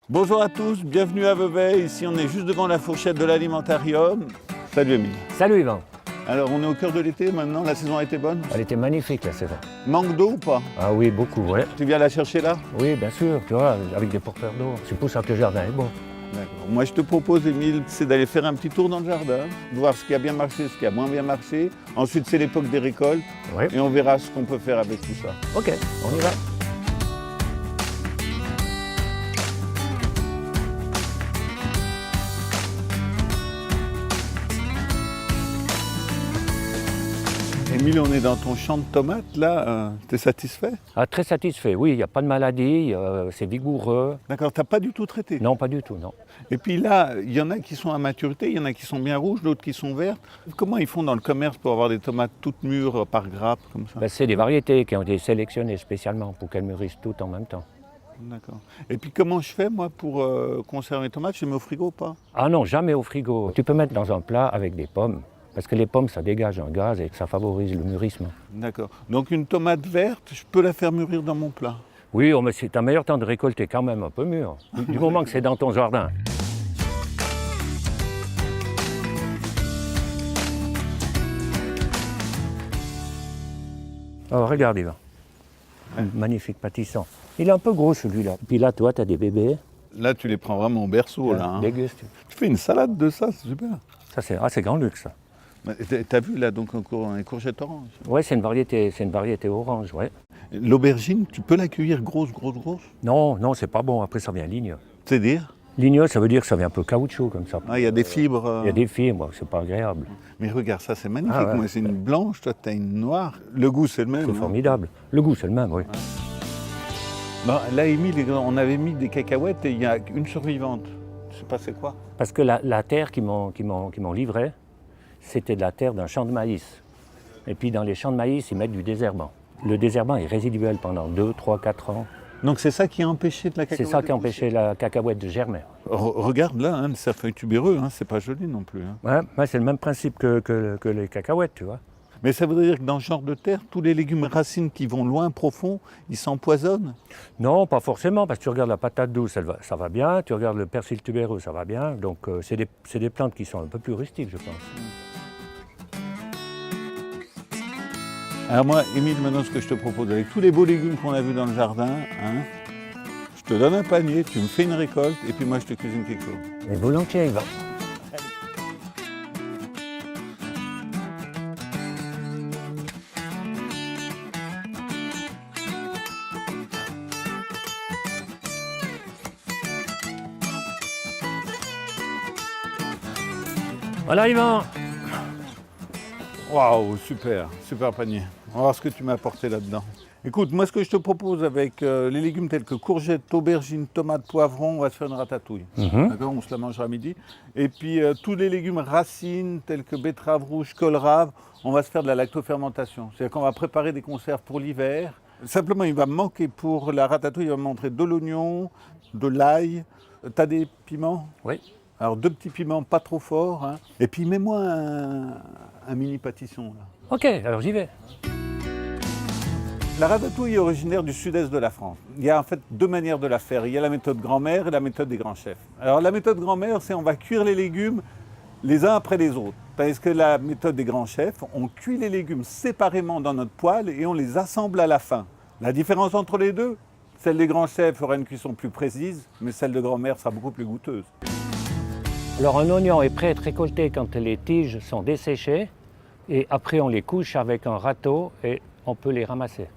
Bonjour à tous, bienvenue à Vevey. Ici, on est juste devant la fourchette de l'alimentarium. Salut Émile. Salut Yvan. Alors, on est au cœur de l'été maintenant, la saison a été bonne? Elle était magnifique la saison. Manque d'eau ou pas? Ah oui, beaucoup, ouais. Tu viens la chercher là? Oui, bien sûr, tu vois, avec des porteurs d'eau. C'est pour ça que le jardin est beau. D'accord. Moi, je te propose, Émile, c'est d'aller faire un petit tour dans le jardin, voir ce qui a bien marché, ce qui a moins bien marché. Ensuite, c'est l'époque des récoltes Oui. et on verra ce qu'on peut faire avec tout ça. Ok, on y va. Émile, on est dans ton champ de tomates là, t'es satisfait? Ah, très satisfait, oui, il n'y a pas de maladie, c'est vigoureux. D'accord, t'as pas du tout traité? Non, pas du tout, non. Et puis là, il y en a qui sont à maturité, il y en a qui sont bien rouges, d'autres qui sont vertes. Comment ils font dans le commerce pour avoir des tomates toutes mûres par grappe comme ça? Ben, c'est des variétés qui ont été sélectionnées spécialement pour qu'elles mûrissent toutes en même temps. D'accord. Et puis comment je fais moi pour conserver les tomates? Je les mets au frigo ou pas? Ah non, jamais au frigo. Tu peux mettre dans un plat avec des pommes, parce que les pommes, ça dégage un gaz et ça favorise le mûrissement. D'accord. Donc une tomate verte, je peux la faire mûrir dans mon plat? Oui, oh, mais c'est un meilleur temps de récolter quand même un peu mûr, du moment que c'est dans ton jardin. Oh, regarde, Yvan. Un magnifique pâtisson. Il est un peu gros celui-là. Puis là, toi, tu as des bébés. Là, tu les prends vraiment au berceau là. Hein. Déguste. Tu fais une salade de ça, c'est super. Ça, c'est grand luxe, ça. T'as vu là donc les courgettes oranges? Oui, c'est une variété orange, ouais. L'aubergine, tu peux la cueillir grosse? Non, non, c'est pas bon. Après, ça vient ligneux. C'est-à-dire? Ligneux, ça veut dire que ça vient un peu caoutchouc, comme ça. Ah, il y a des fibres. Il y a des fibres, c'est pas agréable. Mais regarde, ça c'est magnifique. Ah ouais. Moi, c'est une blanche, toi, t'as une noire. Le goût, c'est le même. C'est hein. formidable. Le goût, c'est le même, oui. Bon, là, Émile, on avait mis des cacahuètes et il y a une survivante. Je sais pas c'est quoi. Parce que la terre qu'ils m'ont livrée, c'était de la terre d'un champ de maïs. Et puis dans les champs de maïs, ils mettent du désherbant. Le désherbant est résiduel pendant 2, 3, 4 ans. Donc c'est ça qui a empêché de la C'est cacahuète? ça qui a empêché la cacahuète de germer. Regarde là, hein, le cerfeuil tubéreux, hein, c'est pas joli non plus. Hein. Ouais, c'est le même principe que les cacahuètes, tu vois. Mais ça voudrait dire que dans ce genre de terre, tous les légumes racines qui vont loin, profond, ils s'empoisonnent? Non, pas forcément, parce que tu regardes la patate douce, ça va bien. Tu regardes le persil tubéreux, ça va bien. Donc c'est des plantes qui sont un peu plus rustiques, je pense. Alors moi, Émile, maintenant ce que je te propose, avec tous les beaux légumes qu'on a vus dans le jardin, hein, je te donne un panier, tu me fais une récolte, et puis moi je te cuisine quelque chose. Mais volontiers, Yvan. Voilà, Yvan. Waouh, super panier. On va voir ce que tu m'as apporté là-dedans. Écoute, moi ce que je te propose avec les légumes tels que courgettes, aubergines, tomates, poivrons, on va se faire une ratatouille. D'accord, on se la mangera à midi. Et puis tous les légumes racines tels que betterave rouge, kohlrabi, on va se faire de la lactofermentation. C'est-à-dire qu'on va préparer des conserves pour l'hiver. Simplement, il va me manquer pour la ratatouille, il va me montrer de l'oignon, de l'ail. T'as des piments? Oui. Alors 2 petits piments pas trop forts. Hein. Et puis mets-moi un mini pâtisson là. Ok, alors j'y vais. La ratatouille est originaire du sud-est de la France. Il y a en fait 2 manières de la faire. Il y a la méthode grand-mère et la méthode des grands chefs. Alors la méthode grand-mère, c'est on va cuire les légumes les uns après les autres. Parce que la méthode des grands chefs, on cuit les légumes séparément dans notre poêle et on les assemble à la fin. La différence entre les deux, celle des grands chefs aura une cuisson plus précise, mais celle de grand-mère sera beaucoup plus goûteuse. Alors un oignon est prêt à être récolté quand les tiges sont desséchées et après on les couche avec un râteau et on peut les ramasser.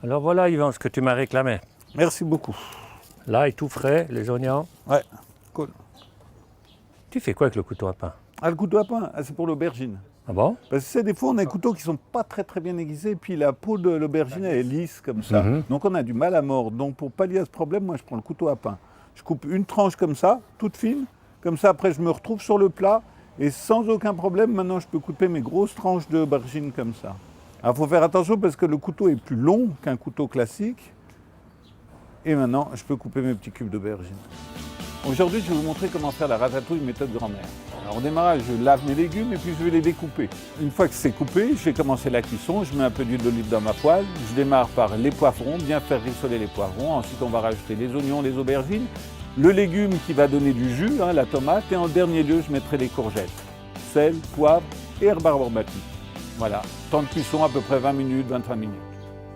Alors voilà Yvan ce que tu m'as réclamé. Merci beaucoup. L'ail tout frais, les oignons. Ouais, cool. Tu fais quoi avec le couteau à pain? Ah, le couteau à pain, c'est pour l'aubergine. Ah bon? Parce que des fois, on a des couteaux qui sont pas très bien aiguisés, puis la peau de l'aubergine elle est lisse comme ça. Donc on a du mal à mordre. Donc pour pallier à ce problème, moi je prends le couteau à pain. Je coupe une tranche comme ça, toute fine. Comme ça, après, je me retrouve sur le plat et sans aucun problème, maintenant, je peux couper mes grosses tranches d'aubergine comme ça. Alors, il faut faire attention parce que le couteau est plus long qu'un couteau classique. Et maintenant, je peux couper mes petits cubes d'aubergine. Aujourd'hui, je vais vous montrer comment faire la ratatouille méthode grand-mère. Alors, au démarrage, je lave mes légumes et puis je vais les découper. Une fois que c'est coupé, je vais commencer la cuisson. Je mets un peu d'huile d'olive dans ma poêle. Je démarre par les poivrons, bien faire rissoler les poivrons. Ensuite, on va rajouter les oignons, les aubergines. le légume qui va donner du jus, la tomate, et en dernier lieu, je mettrai les courgettes. Sel, poivre et herbe aromatique. Voilà, temps de cuisson à peu près 20 minutes, 25 minutes.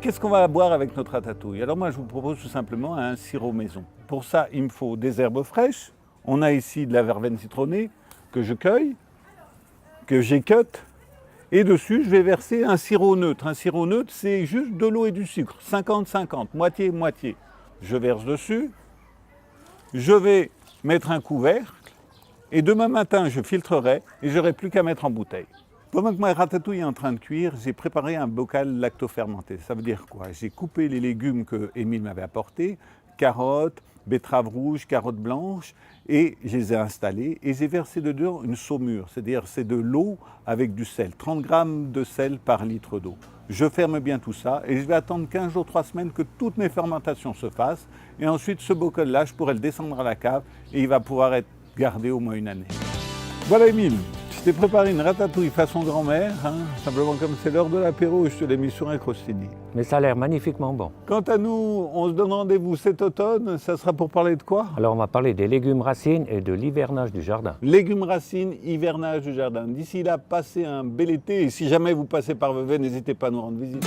Qu'est-ce qu'on va boire avec notre ratatouille? Alors moi, je vous propose tout simplement un sirop maison. Pour ça, il me faut des herbes fraîches. On a ici de la verveine citronnée que je cueille, que j'écotte. Et dessus, je vais verser un sirop neutre. Un sirop neutre, c'est juste de l'eau et du sucre, 50-50, moitié-moitié. Je verse dessus. Je vais mettre un couvercle. Et demain matin, je filtrerai et je n'aurai plus qu'à mettre en bouteille. Pendant que ma ratatouille est en train de cuire, j'ai préparé un bocal lactofermenté. Ça veut dire quoi? J'ai coupé les légumes que Émile m'avait apportés, carottes, betteraves rouges, carottes blanches, et je les ai installées et j'ai versé dedans une saumure, c'est-à-dire c'est de l'eau avec du sel, 30 grammes de sel par litre d'eau. Je ferme bien tout ça et je vais attendre 15 jours, 3 semaines que toutes mes fermentations se fassent et ensuite ce bocal-là, je pourrai le descendre à la cave et il va pouvoir être gardé au moins une année. Voilà Émile, je t'ai préparé une ratatouille façon grand-mère, simplement comme c'est l'heure de l'apéro, je te l'ai mis sur un crostini. Mais ça a l'air magnifiquement bon. Quant à nous, on se donne rendez-vous cet automne, ça sera pour parler de quoi? Alors on va parler des légumes racines et de l'hivernage du jardin. Légumes racines, hivernage du jardin. D'ici là, passez un bel été et si jamais vous passez par Vevey, n'hésitez pas à nous rendre visite.